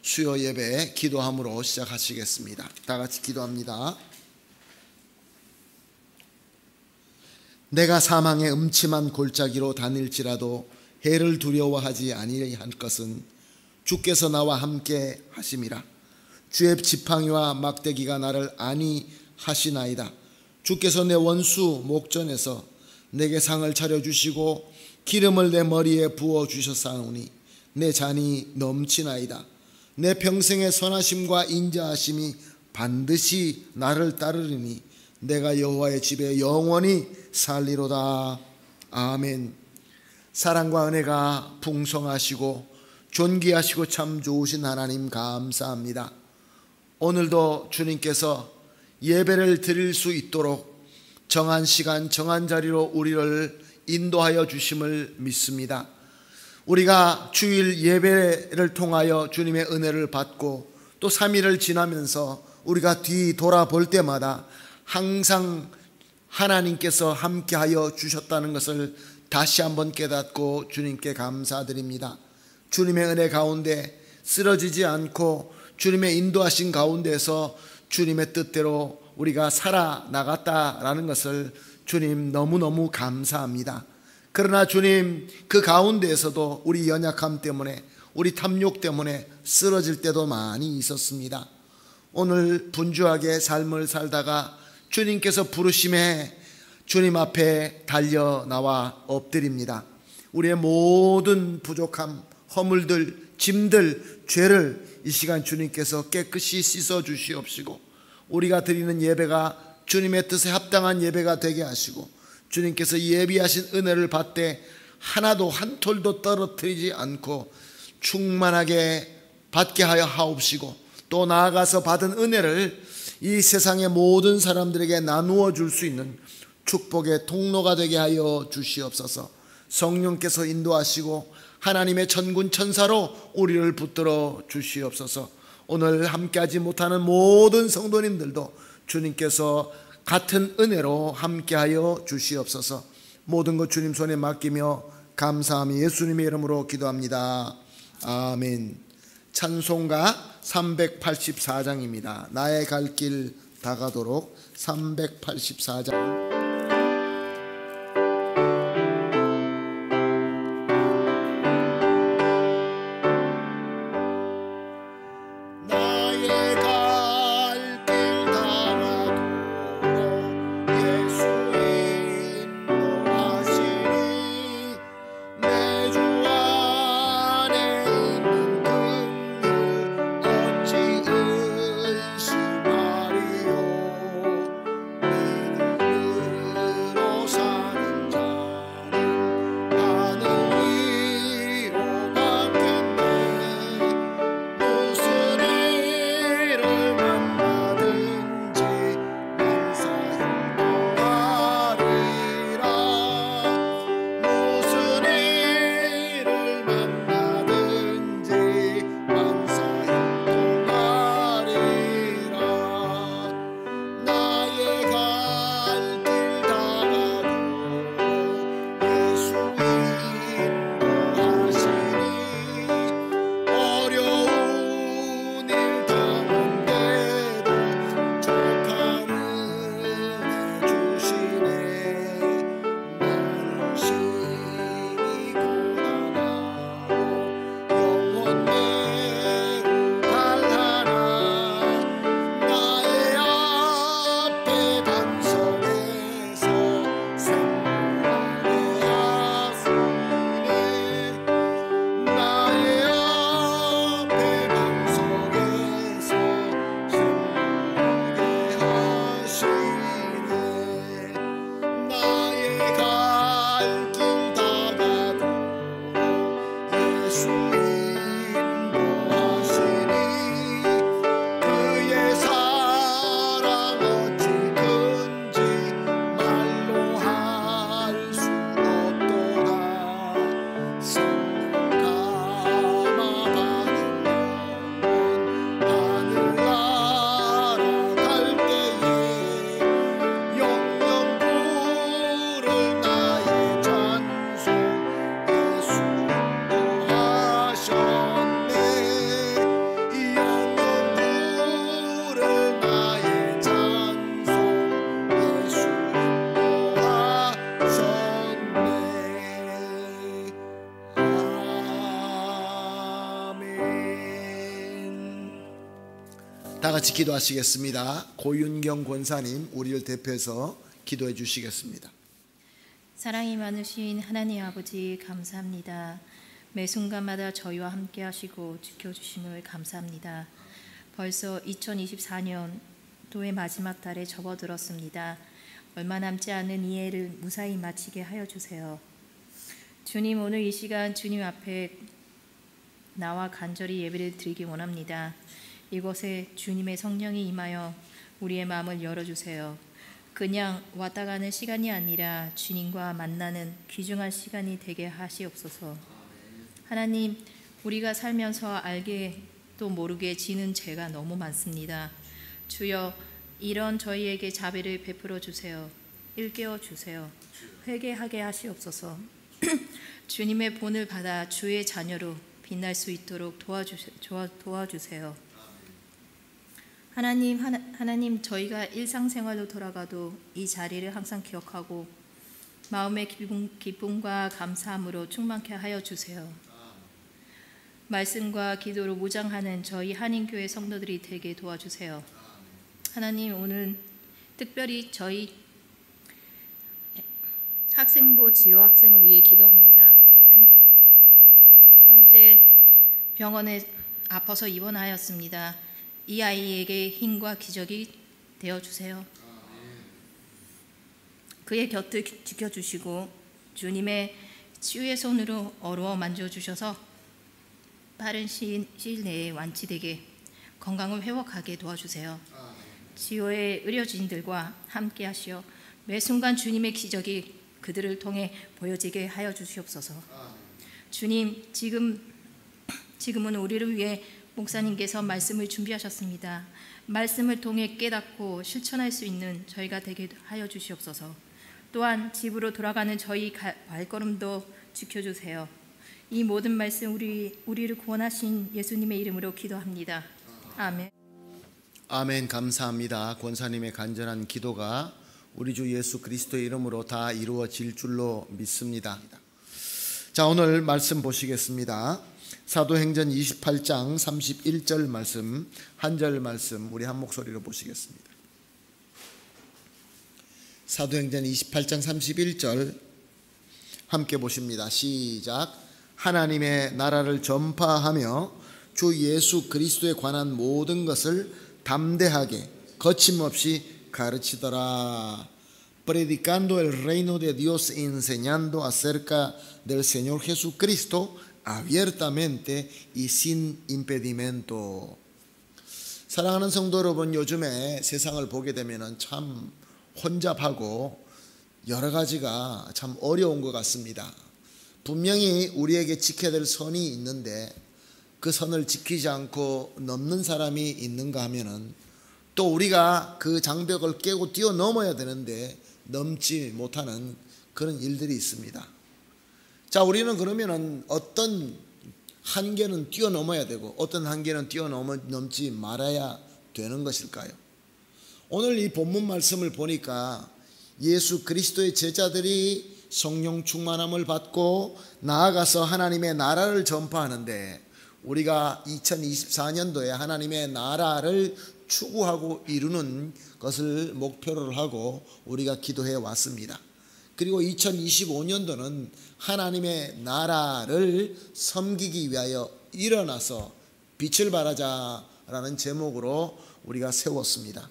수요 예배 기도함으로 시작하시겠습니다. 다 같이 기도합니다. 내가 사망의 음침한 골짜기로 다닐지라도 해를 두려워하지 아니할 것은 주께서 나와 함께 하심이라. 주의 지팡이와 막대기가 나를 안위하시나이다. 주께서 내 원수 목전에서 내게 상을 차려주시고 기름을 내 머리에 부어주셨사오니 내 잔이 넘치나이다. 내 평생의 선하심과 인자하심이 반드시 나를 따르리니 내가 여호와의 집에 영원히 살리로다. 아멘. 사랑과 은혜가 풍성하시고 존귀하시고 참 좋으신 하나님 감사합니다. 오늘도 주님께서 예배를 드릴 수 있도록 정한 시간 정한 자리로 우리를 인도하여 주심을 믿습니다. 우리가 주일 예배를 통하여 주님의 은혜를 받고 또 3일을 지나면서 우리가 뒤 돌아볼 때마다 항상 하나님께서 함께하여 주셨다는 것을 다시 한번 깨닫고 주님께 감사드립니다. 주님의 은혜 가운데 쓰러지지 않고 주님의 인도하신 가운데서 주님의 뜻대로 우리가 살아나갔다라는 것을 주님 너무너무 감사합니다. 그러나 주님 그 가운데에서도 우리 연약함 때문에 우리 탐욕 때문에 쓰러질 때도 많이 있었습니다. 오늘 분주하게 삶을 살다가 주님께서 부르심에 주님 앞에 달려 나와 엎드립니다. 우리의 모든 부족함, 허물들, 짐들, 죄를 이 시간 주님께서 깨끗이 씻어 주시옵시고 우리가 드리는 예배가 주님의 뜻에 합당한 예배가 되게 하시고 주님께서 예비하신 은혜를 받되 하나도 한 톨도 떨어뜨리지 않고 충만하게 받게 하여 하옵시고 또 나아가서 받은 은혜를 이 세상의 모든 사람들에게 나누어 줄 수 있는 축복의 통로가 되게 하여 주시옵소서. 성령께서 인도하시고 하나님의 천군 천사로 우리를 붙들어 주시옵소서. 오늘 함께하지 못하는 모든 성도님들도 주님께서 같은 은혜로 함께하여 주시옵소서. 모든 것 주님 손에 맡기며 감사함이 예수님의 이름으로 기도합니다. 아멘. 찬송가 384장입니다. 나의 갈 길 다가도록 384장. 다 같이 기도하시겠습니다. 고윤경 권사님 우리를 대표해서 기도해 주시겠습니다. 사랑이 많으신 하나님 아버지 감사합니다. 매 순간마다 저희와 함께 하시고 지켜주심을 감사합니다. 벌써 2024년도의 마지막 달에 접어들었습니다. 얼마 남지 않은 이 해를 무사히 마치게 하여 주세요. 주님, 오늘 이 시간 주님 앞에 나와 간절히 예배를 드리기 원합니다. 이곳에 주님의 성령이 임하여 우리의 마음을 열어주세요. 그냥 왔다 가는 시간이 아니라 주님과 만나는 귀중한 시간이 되게 하시옵소서. 하나님, 우리가 살면서 알게 또 모르게 지는 죄가 너무 많습니다. 주여, 이런 저희에게 자비를 베풀어 주세요. 일깨워 주세요. 회개하게 하시옵소서. 주님의 본을 받아 주의 자녀로 빛날 수 있도록 도와주세요. 하나님, 저희가 일상생활로 돌아가도 이 자리를 항상 기억하고 마음의 기쁨과 감사함으로 충만케 하여 주세요. 말씀과 기도로 무장하는 저희 한인교회 성도들이 되게 도와주세요. 하나님, 오늘 특별히 저희 학생부 지효 학생을 위해 기도합니다. 현재 병원에 아파서 입원하였습니다. 이 아이에게 힘과 기적이 되어주세요. 그의 곁을 지켜주시고 주님의 치유의 손으로 어루어 만져주셔서 빠른 시일 내에 완치되게 건강을 회복하게 도와주세요. 지효의 의료진들과 함께 하시어 매 순간 주님의 기적이 그들을 통해 보여지게 하여 주시옵소서. 주님, 지금은 우리를 위해 목사님께서 말씀을 준비하셨습니다. 말씀을 통해 깨닫고 실천할 수 있는 저희가 되게 하여 주시옵소서. 또한 집으로 돌아가는 저희 발걸음도 지켜주세요. 이 모든 말씀 우리를 구원하신 예수님의 이름으로 기도합니다. 아멘. 아멘. 감사합니다. 권사님의 간절한 기도가 우리 주 예수 그리스도의 이름으로 다 이루어질 줄로 믿습니다. 자, 오늘 말씀 보시겠습니다. 사도행전 28장 31절 말씀, 한 절 말씀 우리 한 목소리로 보시겠습니다. 사도행전 28장 31절 함께 보십니다. 시작. 하나님의 나라를 전파하며 주 예수 그리스도에 관한 모든 것을 담대하게 거침없이 가르치더라. Predicando el reino de Dios y enseñando acerca del Señor Jesucristo abiertamente y sin impedimento. 사랑하는 성도 여러분, 요즘에 세상을 보게 되면 참 혼잡하고 여러 가지가 참 어려운 것 같습니다. 분명히 우리에게 지켜야 될 선이 있는데 그 선을 지키지 않고 넘는 사람이 있는가 하면은 또 우리가 그 장벽을 깨고 뛰어넘어야 되는데 넘지 못하는 그런 일들이 있습니다. 자, 우리는 그러면은 어떤 한계는 뛰어넘어야 되고 어떤 한계는 뛰어넘지 말아야 되는 것일까요? 오늘 이 본문 말씀을 보니까 예수 그리스도의 제자들이 성령 충만함을 받고 나아가서 하나님의 나라를 전파하는데 우리가 2024년도에 하나님의 나라를 추구하고 이루는 것을 목표로 하고 우리가 기도해 왔습니다. 그리고 2025년도는 하나님의 나라를 섬기기 위하여 일어나서 빛을 발하자라는 제목으로 우리가 세웠습니다.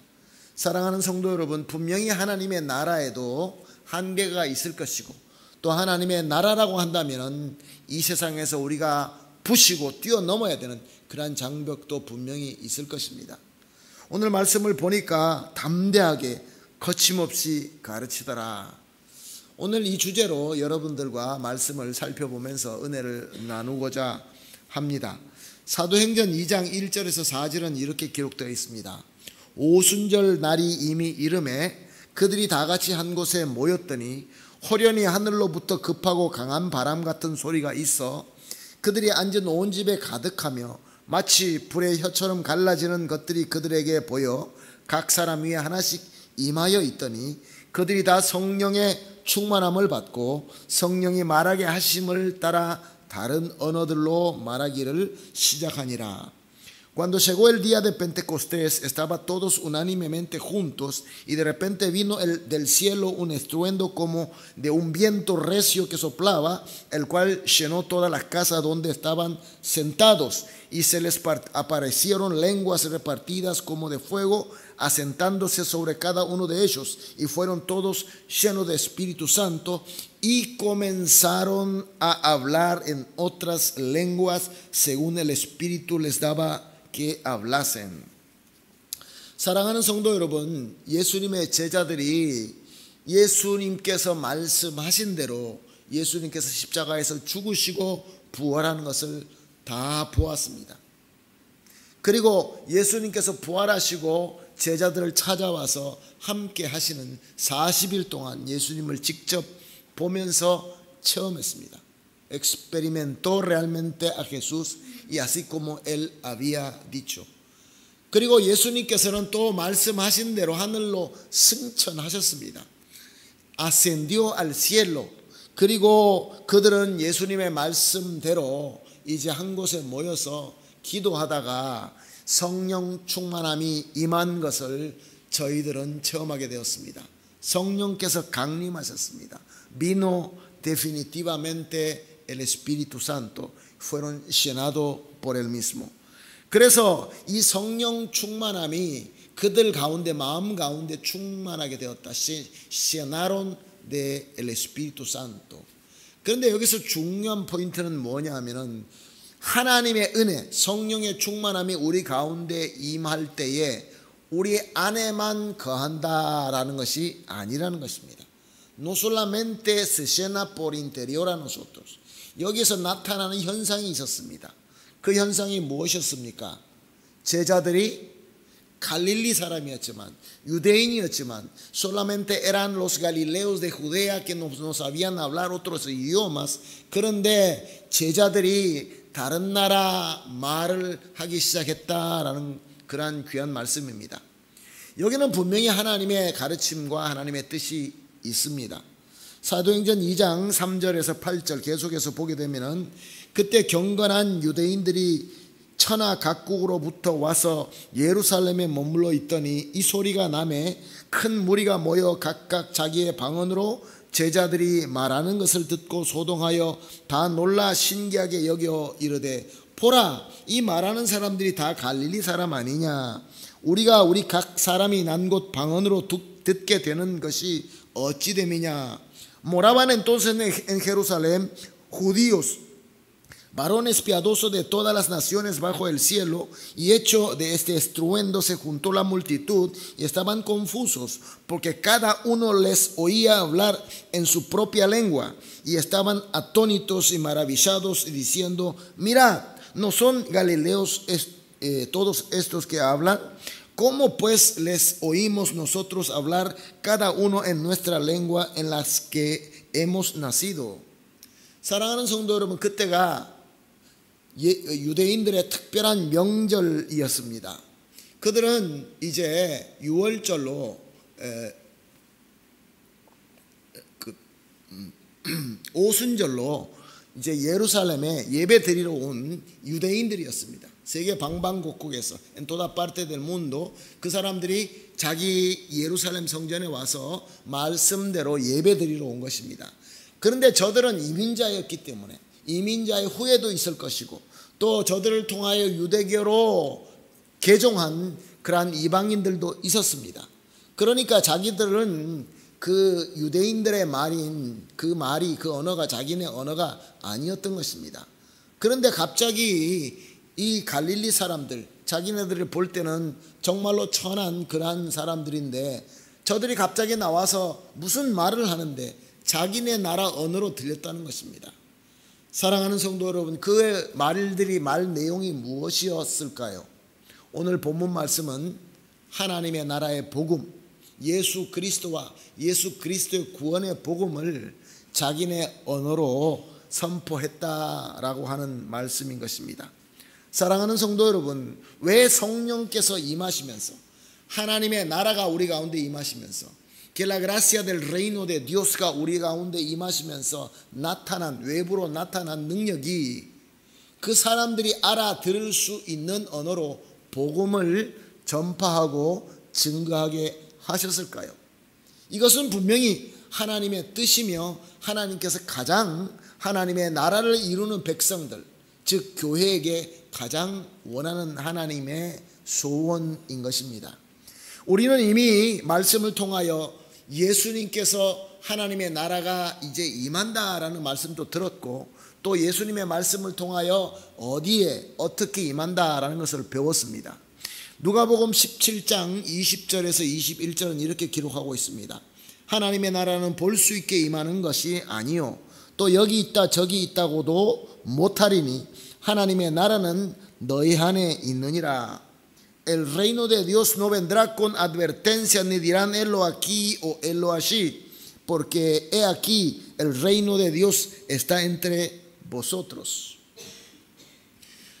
사랑하는 성도 여러분, 분명히 하나님의 나라에도 한계가 있을 것이고 또 하나님의 나라라고 한다면 이 세상에서 우리가 부시고 뛰어넘어야 되는 그러한 장벽도 분명히 있을 것입니다. 오늘 말씀을 보니까 담대하게 거침없이 가르치더라. 오늘 이 주제로 여러분들과 말씀을 살펴보면서 은혜를 나누고자 합니다. 사도행전 2장 1절에서 4절은 이렇게 기록되어 있습니다. 오순절 날이 이미 이름에 그들이 다 같이 한 곳에 모였더니 호련히 하늘로부터 급하고 강한 바람 같은 소리가 있어 그들이 앉은 온 집에 가득하며 마치 불의 혀처럼 갈라지는 것들이 그들에게 보여 각 사람 위에 하나씩 임하여 있더니 그들이 다 성령의 충만함을 받고 성령이 말하게 하심을 따라 다른 언어들로 말하기를 시작하니라. Cuando llegó el día de Pentecostés, estaban todos unánimemente juntos y de repente vino del cielo un estruendo como de un viento recio que soplaba, el cual llenó todas las casas donde estaban sentados, y se les aparecieron lenguas repartidas como de fuego, asentándose sobre cada uno de ellos, y fueron todos llenos de Espíritu Santo y comenzaron a hablar en otras lenguas según el Espíritu les daba que hablasen. 사랑하는 성도 여러분, 예수님의 제자들이 예수님께서 말씀하신 대로 예수님께서 십자가에서 죽으시고 부활하는 것을 다 보았습니다. 그리고 예수님께서 부활하시고 제자들을 찾아와서 함께 하시는 40일 동안 예수님을 직접 보면서 체험했습니다. Experimentó realmente a Jesús y así como él había dicho. 그리고 예수님께서는 또 말씀하신 대로 하늘로 승천하셨습니다. Ascendió al cielo. 그리고 그들은 예수님의 말씀대로 이제 한 곳에 모여서 기도하다가 성령 충만함이 임한 것을 저희들은 체험하게 되었습니다. 성령께서 강림하셨습니다. Vino definitivamente el Espíritu Santo, fueron llenados por él mismo. 그래서 이 성령 충만함이 그들 가운데 마음 가운데 충만하게 되었다. llenaron de el Espíritu Santo. 그런데 여기서 중요한 포인트는 뭐냐 하면은 하나님의 은혜, 성령의 충만함이 우리 가운데 임할 때에 우리 안에만 거한다라는 것이 아니라는 것입니다. No solamente se llena por interior a nosotros. 여기서 나타나는 현상이 있었습니다. 그 현상이 무엇이었습니까? 제자들이 갈릴리 사람이었지만, 유대인이었지만, solamente eran los galileos de Judea que no sabían hablar otros idiomas. 그런데 제자들이 다른 나라 말을 하기 시작했다라는 그러한 귀한 말씀입니다. 여기는 분명히 하나님의 가르침과 하나님의 뜻이 있습니다. 사도행전 2장 3절에서 8절 계속해서 보게 되면은 그때 경건한 유대인들이 천하 각국으로부터 와서 예루살렘에 머물러 있더니 이 소리가 나매 큰 무리가 모여 각각 자기의 방언으로 제자들이 말하는 것을 듣고 소동하여 다 놀라 신기하게 여겨 이르되 보라, 이 말하는 사람들이 다 갈릴리 사람 아니냐? 우리가 우리 각 saram이 난 곳 방언으로 듣게 되는 것이 어찌 됨이냐? Moraban entonces en Jerusalén judíos, varones piadosos de todas las naciones bajo el cielo, y hecho de este estruendo se juntó la multitud y estaban confusos, porque cada uno les oía hablar en su propia lengua, y estaban atónitos y maravillados, y diciendo: mirad, ¿no son galileos todos estos que hablan? ¿Cómo pues les oímos nosotros hablar cada uno en nuestra lengua en las que hemos nacido? 사랑하는 성도 여러분, 그때가 유대인들의 특별한 명절이었습니다. 그들은 이제 유월절로 오순절로 이제 예루살렘에 예배 드리러 온 유대인들이었습니다. 세계 방방곡곡에서 en toda parte del mundo 그 사람들이 자기 예루살렘 성전에 와서 말씀대로 예배 드리러 온 것입니다. 그런데 저들은 이민자였기 때문에 이민자의 후예도 있을 것이고 또 저들을 통하여 유대교로 개종한 그러한 이방인들도 있었습니다. 그러니까 자기들은 그 유대인들의 말인 그 말이 그 언어가 자기네 언어가 아니었던 것입니다. 그런데 갑자기 이 갈릴리 사람들, 자기네들을 볼 때는 정말로 천한 그러한 사람들인데 저들이 갑자기 나와서 무슨 말을 하는데 자기네 나라 언어로 들렸다는 것입니다. 사랑하는 성도 여러분, 그 말들이 말 내용이 무엇이었을까요? 오늘 본문 말씀은 하나님의 나라의 복음, 예수 그리스도와 예수 그리스도의 구원의 복음을 자기네 언어로 선포했다라고 하는 말씀인 것입니다. 사랑하는 성도 여러분, 왜 성령께서 임하시면서 하나님의 나라가 우리 가운데 임하시면서 que la gracia del reino de Dios가 우리 가운데 임하시면서 나타난 외부로 나타난 능력이 그 사람들이 알아들을 수 있는 언어로 복음을 전파하고 증거하게 하셨을까요? 이것은 분명히 하나님의 뜻이며 하나님께서 가장 하나님의 나라를 이루는 백성들, 즉 교회에게 가장 원하는 하나님의 소원인 것입니다. 우리는 이미 말씀을 통하여 예수님께서 하나님의 나라가 이제 임한다라는 말씀도 들었고, 또 예수님의 말씀을 통하여 어디에 어떻게 임한다라는 것을 배웠습니다. 누가복음 17장 20절에서 21절은 이렇게 기록하고 있습니다. 하나님의 나라는 볼 수 있게 임하는 것이 아니요 또 여기 있다 저기 있다고도 못하리니 하나님의 나라는 너희 안에 있느니라. El reino de Dios no vendrá con advertencia ni dirán helo aquí o helo allí, porque he aquí el reino de Dios está entre vosotros.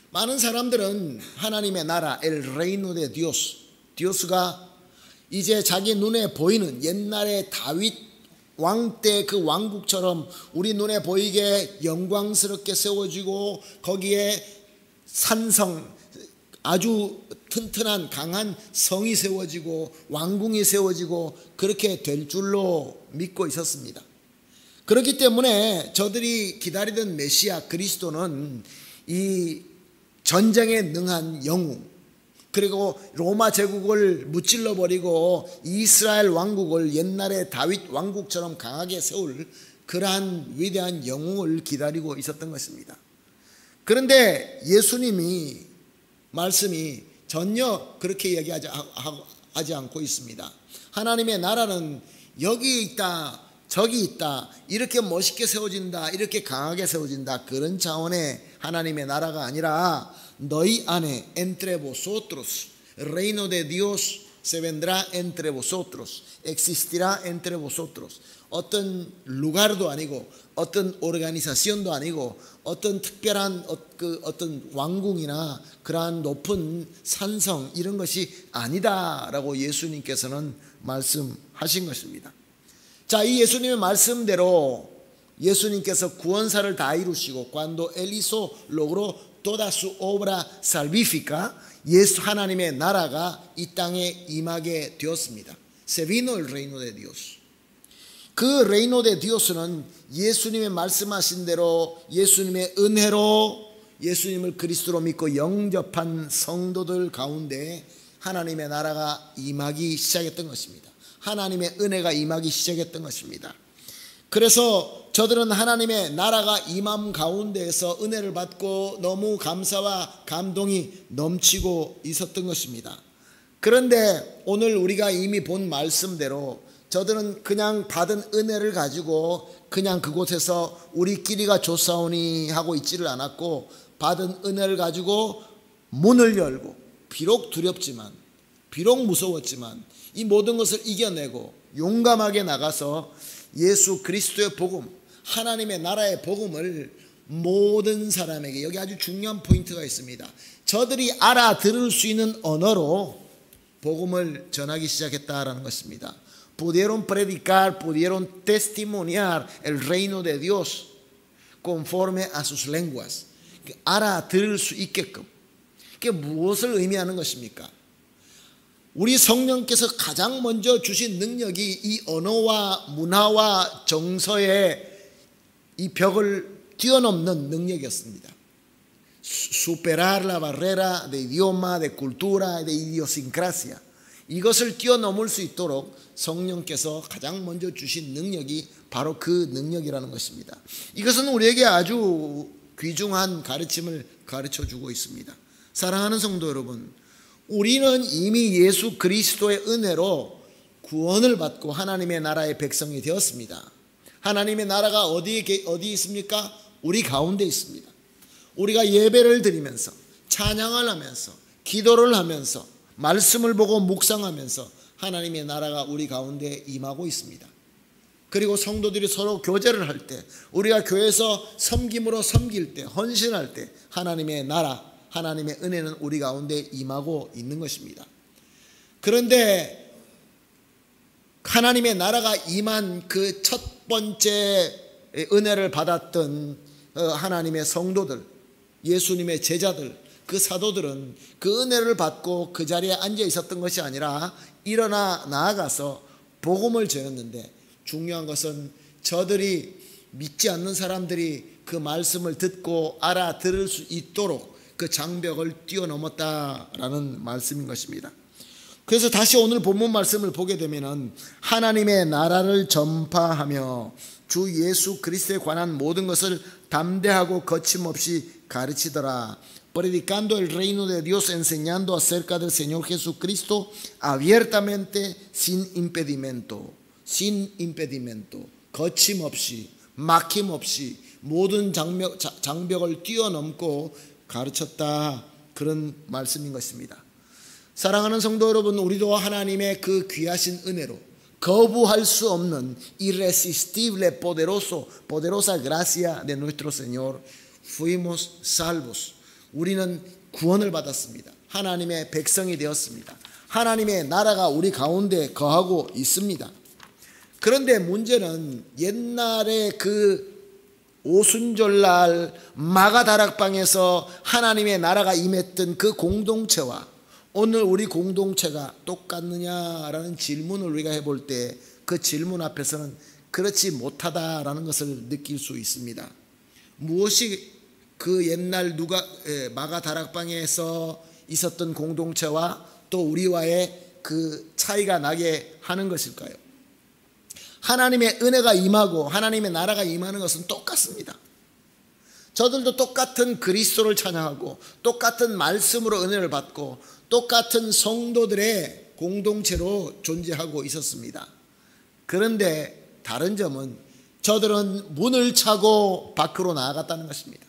많은 사람들은 하나님의 나라, el reino de Dios, 디오스가 이제 자기 눈에 보이는 옛날의 다윗 왕 때 그 왕국처럼 우리 눈에 보이게 영광스럽게 세워지고 거기에 산성, 아주 튼튼한 강한 성이 세워지고 왕궁이 세워지고 그렇게 될 줄로 믿고 있었습니다. 그렇기 때문에 저들이 기다리던 메시아 그리스도는 이 전쟁에 능한 영웅, 그리고 로마 제국을 무찔러 버리고 이스라엘 왕국을 옛날에 다윗 왕국처럼 강하게 세울 그러한 위대한 영웅을 기다리고 있었던 것입니다. 그런데 예수님이 말씀이 전혀 그렇게 이야기하지 않고 있습니다. 하나님의 나라는 여기 있다 저기 있다, 이렇게 멋있게 세워진다, 이렇게 강하게 세워진다, 그런 차원의 하나님의 나라가 아니라 너희 안에 entre vosotros, el reino de Dios se vendrá entre vosotros, existirá entre vosotros. 어떤 lugar도 아니고 어떤 organization도 아니고 어떤 특별한 어떤 왕궁이나 그러한 높은 산성 이런 것이 아니다라고 예수님께서는 말씀하신 것입니다. 자, 이 예수님의 말씀대로 예수님께서 구원사를 다 이루시고 cuando él hizo logró toda su obra salvífica, 예수 하나님의 나라가 이 땅에 임하게 되었습니다. Se vino el reino de Dios. 그 reino de Dios는 예수님의 말씀하신 대로 예수님의 은혜로 예수님을 그리스도로 믿고 영접한 성도들 가운데 하나님의 나라가 임하기 시작했던 것입니다. 하나님의 은혜가 임하기 시작했던 것입니다. 그래서 저들은 하나님의 나라가 임함 가운데에서 은혜를 받고 너무 감사와 감동이 넘치고 있었던 것입니다. 그런데 오늘 우리가 이미 본 말씀대로 저들은 그냥 받은 은혜를 가지고 그냥 그곳에서 우리끼리가 좋사오니 하고 있지를 않았고, 받은 은혜를 가지고 문을 열고 비록 두렵지만 비록 무서웠지만 이 모든 것을 이겨내고 용감하게 나가서 예수 그리스도의 복음, 하나님의 나라의 복음을 모든 사람에게, 여기 아주 중요한 포인트가 있습니다. 저들이 알아들을 수 있는 언어로 복음을 전하기 시작했다라는 것입니다. Pudieron predicar, pudieron testimoniar el reino de Dios conforme a sus lenguas. 알아들을 수 있게끔. 그게 무엇을 의미하는 것입니까? 우리 성령께서 가장 먼저 주신 능력이 이 언어와 문화와 정서의 이 벽을 뛰어넘는 능력이었습니다. Superar la barrera de idioma, de cultura, de idiosincrasia. 이것을 뛰어넘을 수 있도록 성령께서 가장 먼저 주신 능력이 바로 그 능력이라는 것입니다. 이것은 우리에게 아주 귀중한 가르침을 가르쳐주고 있습니다. 사랑하는 성도 여러분, 우리는 이미 예수 그리스도의 은혜로 구원을 받고 하나님의 나라의 백성이 되었습니다. 하나님의 나라가 어디 있습니까? 우리 가운데 있습니다. 우리가 예배를 드리면서 찬양을 하면서 기도를 하면서 말씀을 보고 묵상하면서 하나님의 나라가 우리 가운데 임하고 있습니다. 그리고 성도들이 서로 교제를 할 때, 우리가 교회에서 섬김으로 섬길 때, 헌신할 때 하나님의 나라, 하나님의 은혜는 우리 가운데 임하고 있는 것입니다. 그런데 하나님의 나라가 임한 그 첫 번째 은혜를 받았던 하나님의 성도들, 예수님의 제자들, 그 사도들은 그 은혜를 받고 그 자리에 앉아 있었던 것이 아니라 일어나 나아가서 복음을 전했는데, 중요한 것은 저들이 믿지 않는 사람들이 그 말씀을 듣고 알아들을 수 있도록 그 장벽을 뛰어넘었다라는 말씀인 것입니다. 그래서 다시 오늘 본문 말씀을 보게 되면은 하나님의 나라를 전파하며 주 예수 그리스도에 관한 모든 것을 담대하고 거침없이 가르치더라. Predicando el reino de Dios, enseñando acerca del Señor Jesucristo abiertamente, sin impedimento. 거침없이, 막힘없이 모든 장벽을 뛰어넘고 가르쳤다. 그런 말씀인 것입니다. 사랑하는 성도 여러분, 우리도 하나님의 그 귀하신 은혜로 거부할 수 없는 irresistible, poderosa gracia de nuestro Señor, fuimos salvos. 우리는 구원을 받았습니다. 하나님의 백성이 되었습니다. 하나님의 나라가 우리 가운데 거하고 있습니다. 그런데 문제는 옛날에 그 오순절날 마가다락방에서 하나님의 나라가 임했던 그 공동체와 오늘 우리 공동체가 똑같느냐라는 질문을 우리가 해볼 때 그 질문 앞에서는 그렇지 못하다라는 것을 느낄 수 있습니다. 무엇이 그 옛날 마가다락방에서 있었던 공동체와 또 우리와의 그 차이가 나게 하는 것일까요? 하나님의 은혜가 임하고 하나님의 나라가 임하는 것은 똑같습니다. 저들도 똑같은 그리스도를 찬양하고 똑같은 말씀으로 은혜를 받고 똑같은 성도들의 공동체로 존재하고 있었습니다. 그런데 다른 점은 저들은 문을 차고 밖으로 나아갔다는 것입니다.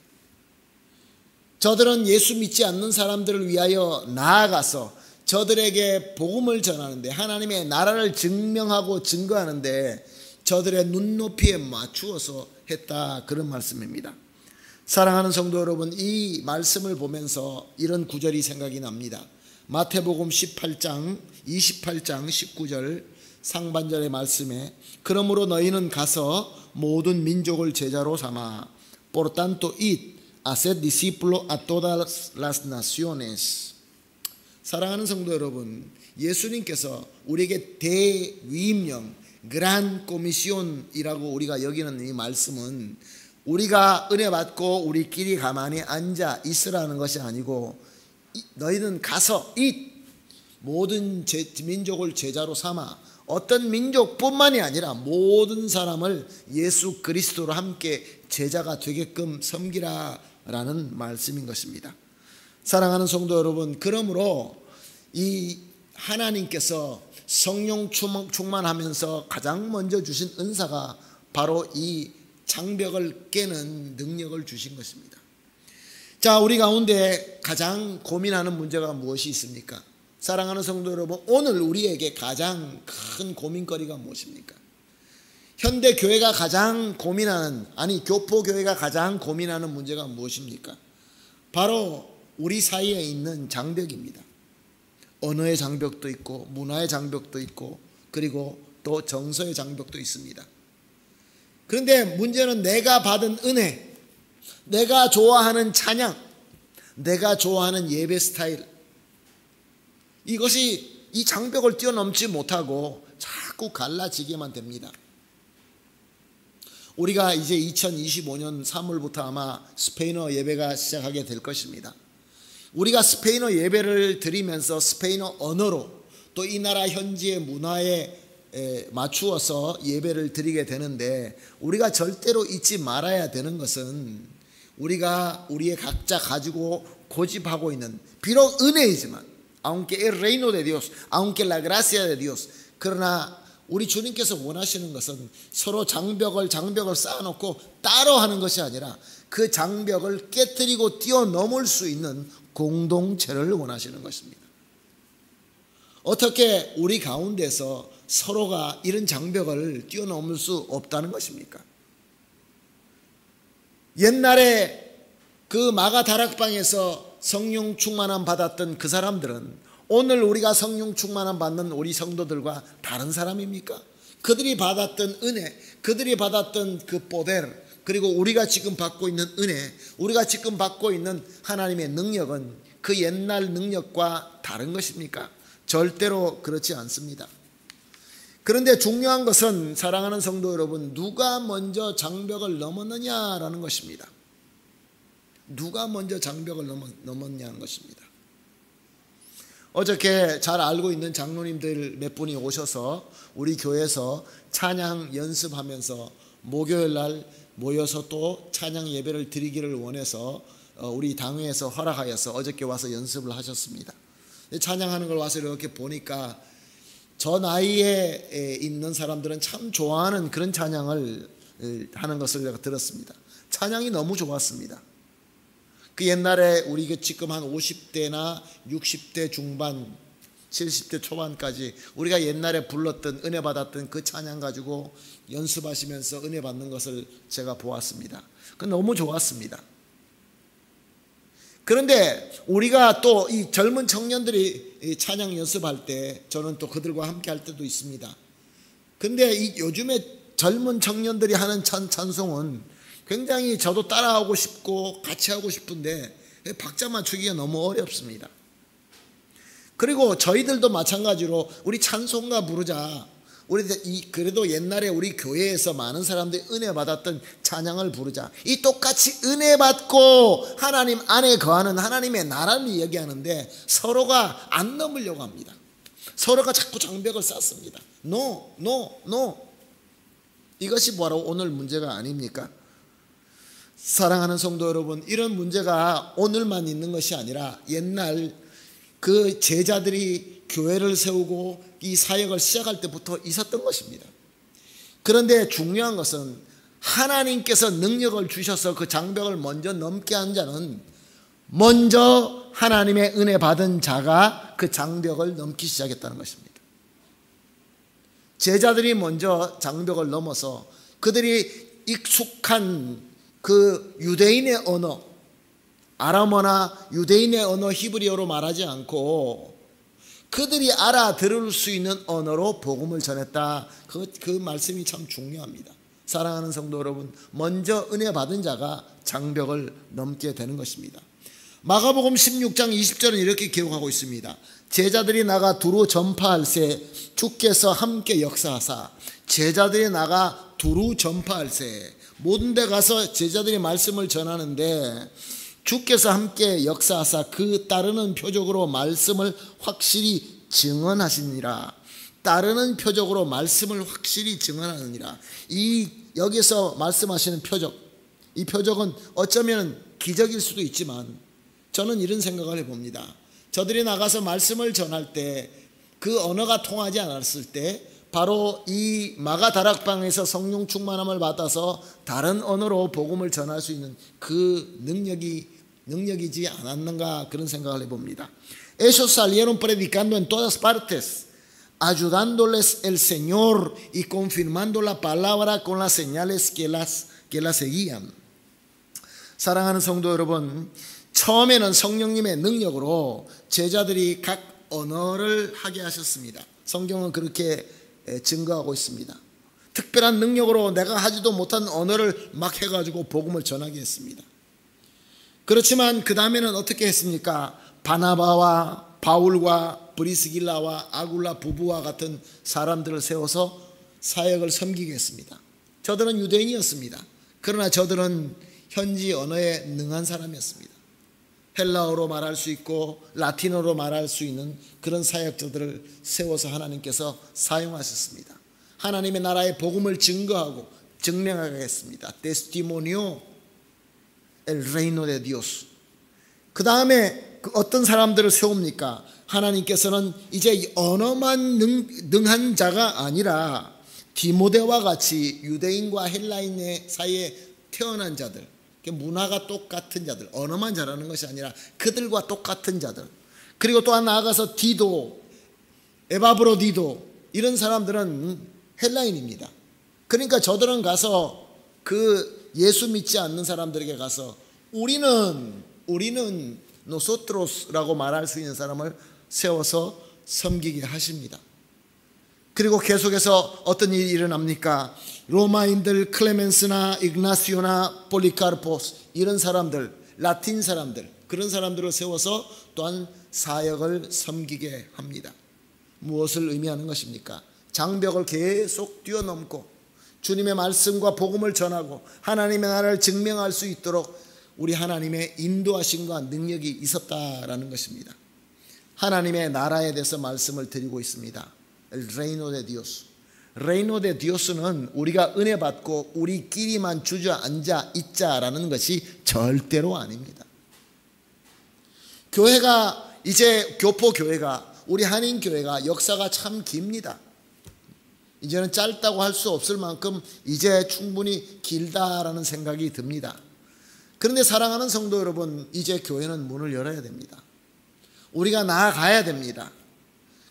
저들은 예수 믿지 않는 사람들을 위하여 나아가서 저들에게 복음을 전하는데, 하나님의 나라를 증명하고 증거하는데 저들의 눈높이에 맞추어서 했다. 그런 말씀입니다. 사랑하는 성도 여러분, 이 말씀을 보면서 이런 구절이 생각이 납니다. 마태복음 18장 19절 상반절의 말씀에 그러므로 너희는 가서 모든 민족을 제자로 삼아 Por tanto id, haced discípulos a todas las naciones. 사랑하는 성도 여러분, 예수님께서 우리에게 대위임령 그란 코미시온이라고 우리가 여기는 이 말씀은 우리가 은혜 받고 우리끼리 가만히 앉아 있으라는 것이 아니고, 너희는 가서 이 모든 민족을 제자로 삼아 어떤 민족뿐만이 아니라 모든 사람을 예수 그리스도로 함께 제자가 되게끔 섬기라라는 말씀인 것입니다. 사랑하는 성도 여러분, 그러므로 이 하나님께서 성령 충만하면서 가장 먼저 주신 은사가 바로 이 장벽을 깨는 능력을 주신 것입니다. 자, 우리 가운데 가장 고민하는 문제가 무엇이 있습니까? 사랑하는 성도 여러분, 오늘 우리에게 가장 큰 고민거리가 무엇입니까? 현대 교회가 가장 고민하는, 교포교회가 가장 고민하는 문제가 무엇입니까? 바로 우리 사이에 있는 장벽입니다. 언어의 장벽도 있고 문화의 장벽도 있고 그리고 또 정서의 장벽도 있습니다. 그런데 문제는 내가 받은 은혜, 내가 좋아하는 찬양, 내가 좋아하는 예배 스타일, 이것이 이 장벽을 뛰어넘지 못하고 자꾸 갈라지게만 됩니다. 우리가 이제 2025년 3월부터 아마 스페인어 예배가 시작하게 될 것입니다. 우리가 스페인어 예배를 드리면서 스페인어 언어로 또 이 나라 현지의 문화에 맞추어서 예배를 드리게 되는데, 우리가 절대로 잊지 말아야 되는 것은 우리가 우리의 각자 가지고 고집하고 있는, 비록 은혜이지만 aunque el reino de Dios, aunque la gracia de Dios, 그러나 우리 주님께서 원하시는 것은 서로 장벽을 쌓아놓고 따로 하는 것이 아니라 그 장벽을 깨뜨리고 뛰어넘을 수 있는 공동체를 원하시는 것입니다. 어떻게 우리 가운데서 서로가 이런 장벽을 뛰어넘을 수 없다는 것입니까? 옛날에 그 마가다락방에서 성령 충만함 받았던 그 사람들은 오늘 우리가 성령 충만함 받는 우리 성도들과 다른 사람입니까? 그들이 받았던 은혜, 그들이 받았던 그 poder, 그리고 우리가 지금 받고 있는 은혜, 우리가 지금 받고 있는 하나님의 능력은 그 옛날 능력과 다른 것입니까? 절대로 그렇지 않습니다. 그런데 중요한 것은 사랑하는 성도 여러분, 누가 먼저 장벽을 넘었느냐라는 것입니다. 누가 먼저 장벽을 넘었냐는 것입니다. 어저께 잘 알고 있는 장로님들 몇 분이 오셔서 우리 교회에서 찬양 연습하면서 목요일 날 모여서 또 찬양 예배를 드리기를 원해서 우리 당회에서 허락하여서 어저께 와서 연습을 하셨습니다. 찬양하는 걸 와서 이렇게 보니까 저 나이에 있는 사람들은 참 좋아하는 그런 찬양을 하는 것을 제가 들었습니다. 찬양이 너무 좋았습니다. 그 옛날에 우리 지금 한 50대나 60대 중반 70대 초반까지 우리가 옛날에 불렀던 은혜 받았던 그 찬양 가지고 연습하시면서 은혜 받는 것을 제가 보았습니다. 그 너무 좋았습니다. 그런데 우리가 또 이 젊은 청년들이 찬양 연습할 때 저는 또 그들과 함께 할 때도 있습니다. 근데 이 요즘에 젊은 청년들이 하는 찬송은 굉장히 저도 따라하고 싶고 같이 하고 싶은데 박자 맞추기가 너무 어렵습니다. 그리고 저희들도 마찬가지로 우리 찬송가 부르자, 우리 그래도 옛날에 우리 교회에서 많은 사람들이 은혜 받았던 찬양을 부르자, 이 똑같이 은혜 받고 하나님 안에 거하는 하나님의 나라를 이야기하는데 서로가 안 넘으려고 합니다. 서로가 자꾸 장벽을 쌓습니다. No. 이것이 바로 오늘 문제가 아닙니까? 사랑하는 성도 여러분, 이런 문제가 오늘만 있는 것이 아니라 옛날 그 제자들이 교회를 세우고 이 사역을 시작할 때부터 있었던 것입니다. 그런데 중요한 것은 하나님께서 능력을 주셔서 그 장벽을 먼저 넘게 한 자는 먼저 하나님의 은혜 받은 자가 그 장벽을 넘기 시작했다는 것입니다. 제자들이 먼저 장벽을 넘어서 그들이 익숙한 그 유대인의 언어, 아람어나 유대인의 언어 히브리어로 말하지 않고 그들이 알아들을 수 있는 언어로 복음을 전했다. 그 말씀이 참 중요합니다. 사랑하는 성도 여러분, 먼저 은혜 받은 자가 장벽을 넘게 되는 것입니다. 마가복음 16장 20절은 이렇게 기록하고 있습니다. 제자들이 나가 두루 전파할 새 주께서 함께 역사하사, 제자들이 나가 두루 전파할 새 모든 데 가서 제자들이 말씀을 전하는데 주께서 함께 역사하사 그 따르는 표적으로 말씀을 확실히 증언하시니라. 따르는 표적으로 말씀을 확실히 증언하느니라. 이 여기서 말씀하시는 표적, 이 표적은 어쩌면 기적일 수도 있지만 저는 이런 생각을 해봅니다. 저들이 나가서 말씀을 전할 때 그 언어가 통하지 않았을 때 바로 이 마가 다락방에서 성령 충만함을 받아서 다른 언어로 복음을 전할 수 있는 그 능력이지 않았는가, 그런 생각을 해봅니다. Ellos salieron predicando en todas partes, ayudándoles el Señor y confirmando la palabra con las señales que la seguían. 사랑하는 성도 여러분, 처음에는 성령님의 능력으로 제자들이 각 언어를 하게 하셨습니다. 성경은 그렇게 증거하고 있습니다. 특별한 능력으로 내가 하지도 못한 언어를 막 해가지고 복음을 전하게 했습니다. 그렇지만 그 다음에는 어떻게 했습니까? 바나바와 바울과 브리스길라와 아굴라 부부와 같은 사람들을 세워서 사역을 섬기게 했습니다. 저들은 유대인이었습니다. 그러나 저들은 현지 언어에 능한 사람이었습니다. 헬라어로 말할 수 있고 라틴어로 말할 수 있는 그런 사역자들을 세워서 하나님께서 사용하셨습니다. 하나님의 나라의 복음을 증거하고 증명하게 했습니다. Testimonio el reino de Dios. 그 다음에 어떤 사람들을 세웁니까? 하나님께서는 이제 언어만 능한 자가 아니라 디모데와 같이 유대인과 헬라인의 사이에 태어난 자들, 문화가 똑같은 자들, 언어만 잘하는 것이 아니라 그들과 똑같은 자들, 그리고 또 나아가서 디도, 에바브로디도, 이런 사람들은 헬라인입니다. 그러니까 저들은 가서 그 예수 믿지 않는 사람들에게 가서 우리는 nosotros라고 말할 수 있는 사람을 세워서 섬기게 하십니다. 그리고 계속해서 어떤 일이 일어납니까? 로마인들 클레멘스나 이그나시오나 폴리카르포스 이런 사람들, 라틴 사람들, 그런 사람들을 세워서 또한 사역을 섬기게 합니다. 무엇을 의미하는 것입니까? 장벽을 계속 뛰어넘고 주님의 말씀과 복음을 전하고 하나님의 나라를 증명할 수 있도록 우리 하나님의 인도하심과 능력이 있었다라는 것입니다. 하나님의 나라에 대해서 말씀을 드리고 있습니다. El reino de Dios. Reino de Dios는 우리가 은혜 받고 우리끼리만 주저앉아 있자라는 것이 절대로 아닙니다. 교회가 이제 교포교회가 우리 한인교회가 역사가 참 깁니다. 이제는 짧다고 할 수 없을 만큼 이제 충분히 길다라는 생각이 듭니다. 그런데 사랑하는 성도 여러분, 이제 교회는 문을 열어야 됩니다. 우리가 나아가야 됩니다.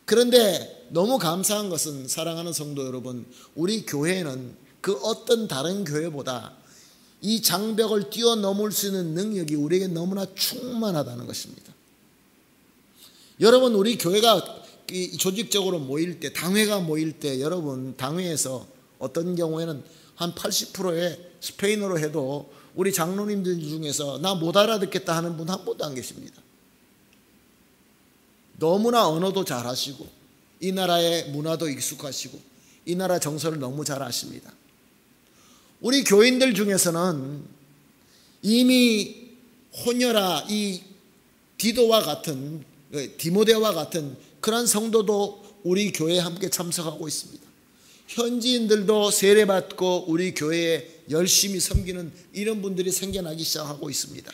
그런데 너무 감사한 것은 사랑하는 성도 여러분, 우리 교회는 그 어떤 다른 교회보다 이 장벽을 뛰어넘을 수 있는 능력이 우리에게 너무나 충만하다는 것입니다. 여러분, 우리 교회가 조직적으로 모일 때, 당회가 모일 때 여러분 당회에서 어떤 경우에는 한 80%의 스페인어로 해도 우리 장로님들 중에서 나 못 알아듣겠다 하는 분 한 분도 안 계십니다. 너무나 언어도 잘하시고 이 나라의 문화도 익숙하시고 이 나라 정서를 너무 잘 아십니다. 우리 교인들 중에서는 이미 혼혈아 이 디모데와 같은 그런 성도도 우리 교회에 함께 참석하고 있습니다. 현지인들도 세례받고 우리 교회에 열심히 섬기는 이런 분들이 생겨나기 시작하고 있습니다.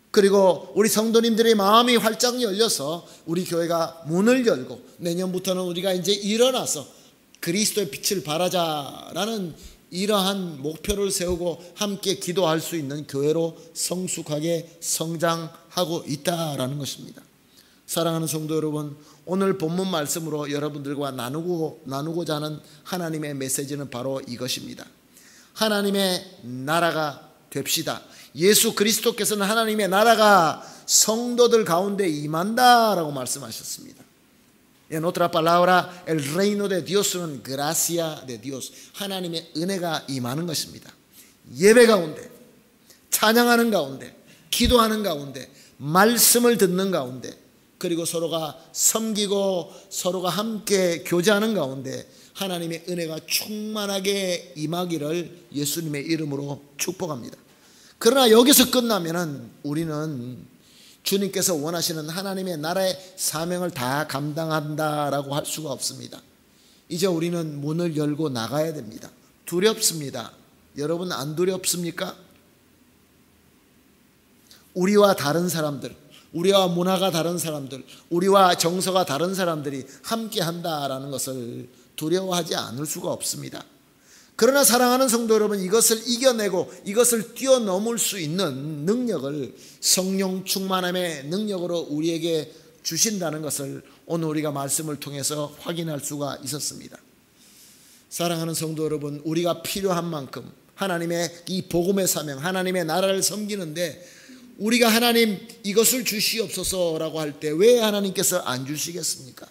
그리고 우리 성도님들의 마음이 활짝 열려서 우리 교회가 문을 열고 내년부터는 우리가 이제 일어나서 그리스도의 빛을 발하자라는 이러한 목표를 세우고 함께 기도할 수 있는 교회로 성숙하게 성장하고 있다라는 것입니다. 사랑하는 성도 여러분, 오늘 본문 말씀으로 여러분들과 나누고자 하는 하나님의 메시지는 바로 이것입니다. 하나님의 나라가 됩시다. 예수 그리스도께서는 하나님의 나라가 성도들 가운데 임한다라고 말씀하셨습니다. En otra palabra, el reino de Dios는 gracia de Dios, 하나님의 은혜가 임하는 것입니다. 예배 가운데, 찬양하는 가운데, 기도하는 가운데, 말씀을 듣는 가운데, 그리고 서로가 섬기고 서로가 함께 교제하는 가운데 하나님의 은혜가 충만하게 임하기를 예수님의 이름으로 축복합니다. 그러나 여기서 끝나면은 우리는 주님께서 원하시는 하나님의 나라의 사명을 다 감당한다라고 할 수가 없습니다. 이제 우리는 문을 열고 나가야 됩니다. 두렵습니다. 여러분 안 두렵습니까? 우리와 다른 사람들, 우리와 문화가 다른 사람들, 우리와 정서가 다른 사람들이 함께 한다라는 것을 두려워하지 않을 수가 없습니다. 그러나 사랑하는 성도 여러분, 이것을 이겨내고 이것을 뛰어넘을 수 있는 능력을 성령 충만함의 능력으로 우리에게 주신다는 것을 오늘 우리가 말씀을 통해서 확인할 수가 있었습니다. 사랑하는 성도 여러분, 우리가 필요한 만큼 하나님의 이 복음의 사명, 하나님의 나라를 섬기는데 우리가 하나님 이것을 주시옵소서라고 할 때 왜 하나님께서 안 주시겠습니까?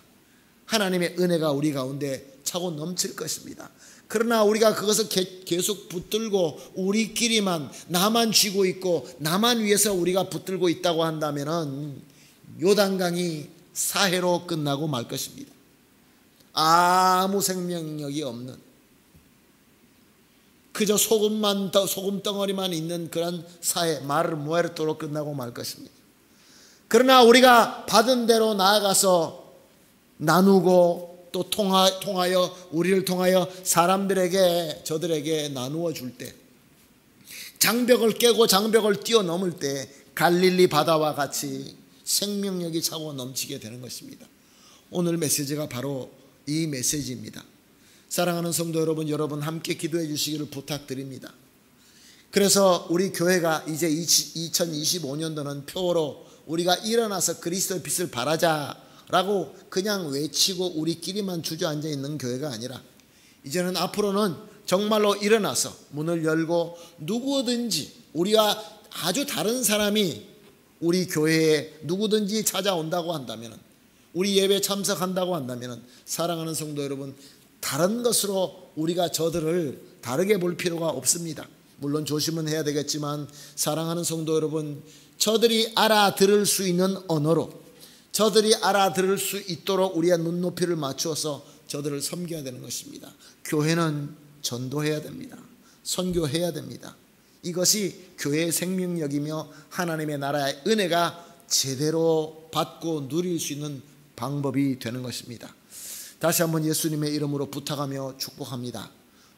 하나님의 은혜가 우리 가운데 차고 넘칠 것입니다. 그러나 우리가 그것을 계속 붙들고 우리끼리만 나만 쥐고 있고 나만 위해서 우리가 붙들고 있다고 한다면 요단강이 사해로 끝나고 말 것입니다. 아무 생명력이 없는, 그저 소금 덩어리만 있는 그런 사해, 마르 무에르토로 끝나고 말 것입니다. 그러나 우리가 받은 대로 나아가서 나누고 또 통하여 우리를 통하여 사람들에게, 저들에게 나누어 줄 때, 장벽을 깨고 장벽을 뛰어넘을 때 갈릴리 바다와 같이 생명력이 차고 넘치게 되는 것입니다. 오늘 메시지가 바로 이 메시지입니다. 사랑하는 성도 여러분, 여러분 함께 기도해 주시기를 부탁드립니다. 그래서 우리 교회가 이제 2025년도는 표어로 우리가 일어나서 그리스도의 빛을 발하자라고 그냥 외치고 우리끼리만 주저앉아 있는 교회가 아니라 이제는 앞으로는 정말로 일어나서 문을 열고 누구든지, 우리와 아주 다른 사람이 우리 교회에 누구든지 찾아온다고 한다면 우리 예배 참석한다고 한다면 사랑하는 성도 여러분, 다른 것으로 우리가 저들을 다르게 볼 필요가 없습니다. 물론 조심은 해야 되겠지만 사랑하는 성도 여러분, 저들이 알아들을 수 있는 언어로, 저들이 알아들을 수 있도록 우리의 눈높이를 맞추어서 저들을 섬겨야 되는 것입니다. 교회는 전도해야 됩니다. 선교해야 됩니다. 이것이 교회의 생명력이며 하나님의 나라의 은혜가 제대로 받고 누릴 수 있는 방법이 되는 것입니다. 다시 한번 예수님의 이름으로 부탁하며 축복합니다.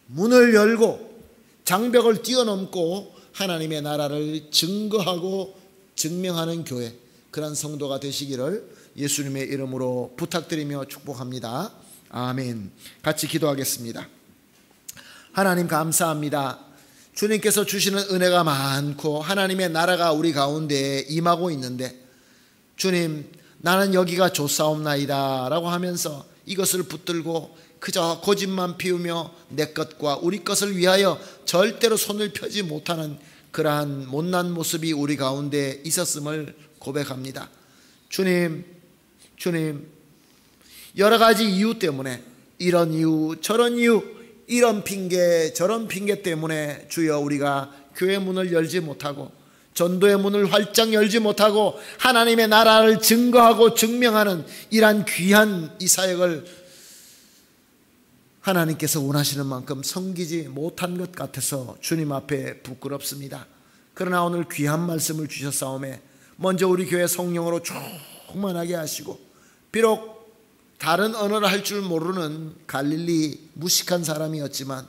문을 열고 장벽을 뛰어넘고 하나님의 나라를 증거하고 증명하는 교회, 그런 성도가 되시기를 예수님의 이름으로 부탁드리며 축복합니다. 아멘. 같이 기도하겠습니다. 하나님 감사합니다. 주님께서 주시는 은혜가 많고 하나님의 나라가 우리 가운데 임하고 있는데, 주님, 나는 여기가 좋사옵나이다 라고 하면서 이것을 붙들고 그저 고집만 피우며 내 것과 우리 것을 위하여 절대로 손을 펴지 못하는 그러한 못난 모습이 우리 가운데 있었음을 고백합니다. 주님, 여러 가지 이유 때문에, 이런 이유 저런 이유, 이런 핑계 저런 핑계 때문에 주여 우리가 교회 문을 열지 못하고 전도의 문을 활짝 열지 못하고 하나님의 나라를 증거하고 증명하는 이러한 귀한 이 사역을 하나님께서 원하시는 만큼 섬기지 못한 것 같아서 주님 앞에 부끄럽습니다. 그러나 오늘 귀한 말씀을 주셨사오매 먼저 우리 교회 성령으로 충만하게 하시고, 비록 다른 언어를 할 줄 모르는 갈릴리 무식한 사람이었지만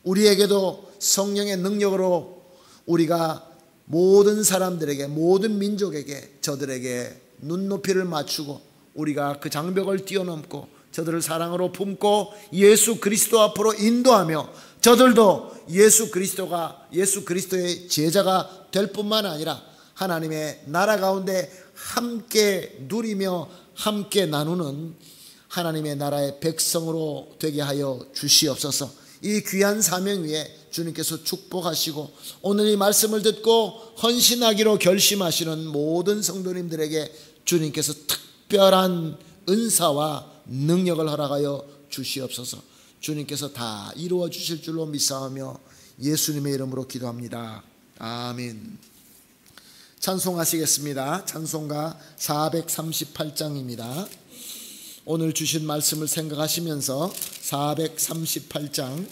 우리에게도 성령의 능력으로 우리가 모든 사람들에게, 모든 민족에게, 저들에게 눈높이를 맞추고 우리가 그 장벽을 뛰어넘고 저들을 사랑으로 품고 예수 그리스도 앞으로 인도하며 저들도 예수 그리스도의 제자가 될 뿐만 아니라 하나님의 나라 가운데 함께 누리며 함께 나누는 하나님의 나라의 백성으로 되게 하여 주시옵소서. 이 귀한 사명 위에 주님께서 축복하시고 오늘 이 말씀을 듣고 헌신하기로 결심하시는 모든 성도님들에게 주님께서 특별한 은사와 능력을 허락하여 주시옵소서. 주님께서 다 이루어 주실 줄로 믿사오며 예수님의 이름으로 기도합니다. 아멘. 찬송하시겠습니다. 찬송가 438장입니다. 오늘 주신 말씀을 생각하시면서 438장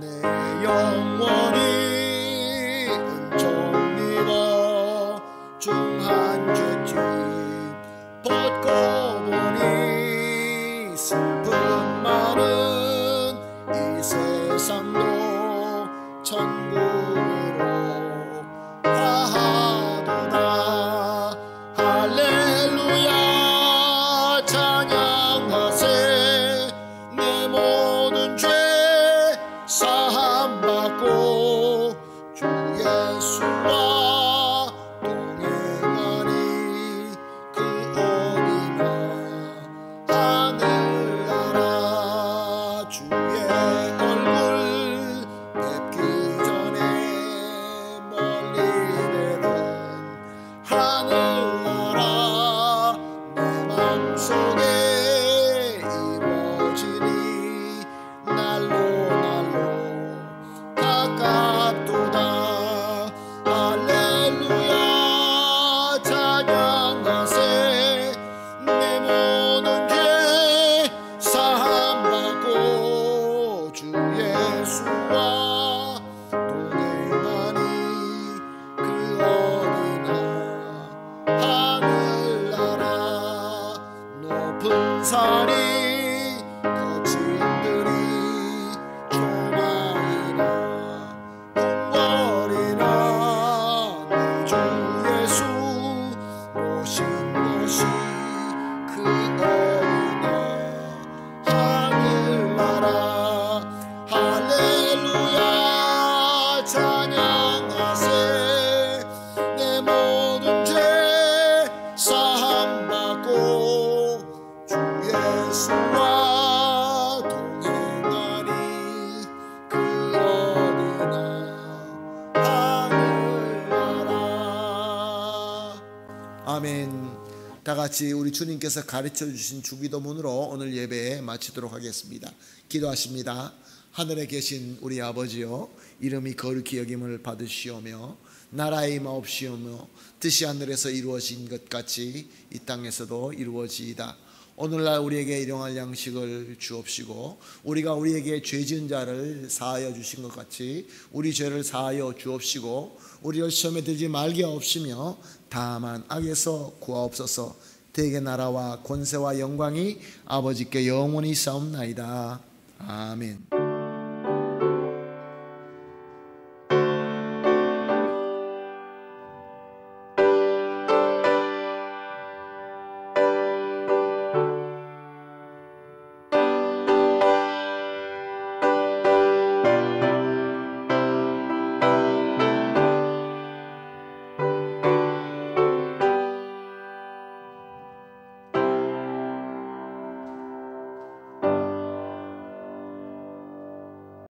내 영혼이 은총 입어 중한 죄짐 벗고 보니 슬픔 많은 이 세상도 천국으로 가하도다. 할렐루야 찬양하세. 내 모든 죄 사함받고 주 예수와 동행하니 그 어디나 하늘나라. 주의 얼굴 뵙기 전에 멀리 보던 하늘나라 내 맘속에 이루어지니 날로 가깝도다. 할렐루야 찬양하세. 내 모든 죄 사함받고 주 예수와 동행하니 그 어디나 하늘나라. 높은 산이 거친 들이 조망이나 궁궐이나 내 주 예수 오신 곳이 그 어디나 하늘나라. 할렐루야 찬양하세. 내 모든 죄 사함받고 주 예수와 동행하니 그 같이 우리 주님께서 가르쳐 주신 주기도문으로 오늘 예배 마치도록 하겠습니다. 기도하십니다. 하늘에 계신 우리 아버지여, 이름이 거룩히 여김을 받으시오며 나라의 임하옵시오며 뜻이 하늘에서 이루어진 것 같이 이 땅에서도 이루어지이다. 오늘날 우리에게 일용할 양식을 주옵시고 우리가 우리에게 죄 지은 자를 사하여 주신 것 같이 우리 죄를 사하여 주옵시고 우리를 시험에 들지 말게 하옵시며 다만 악에서 구하옵소서. 대개 나라와 권세와 영광이 아버지께 영원히 싸움나이다. 아멘.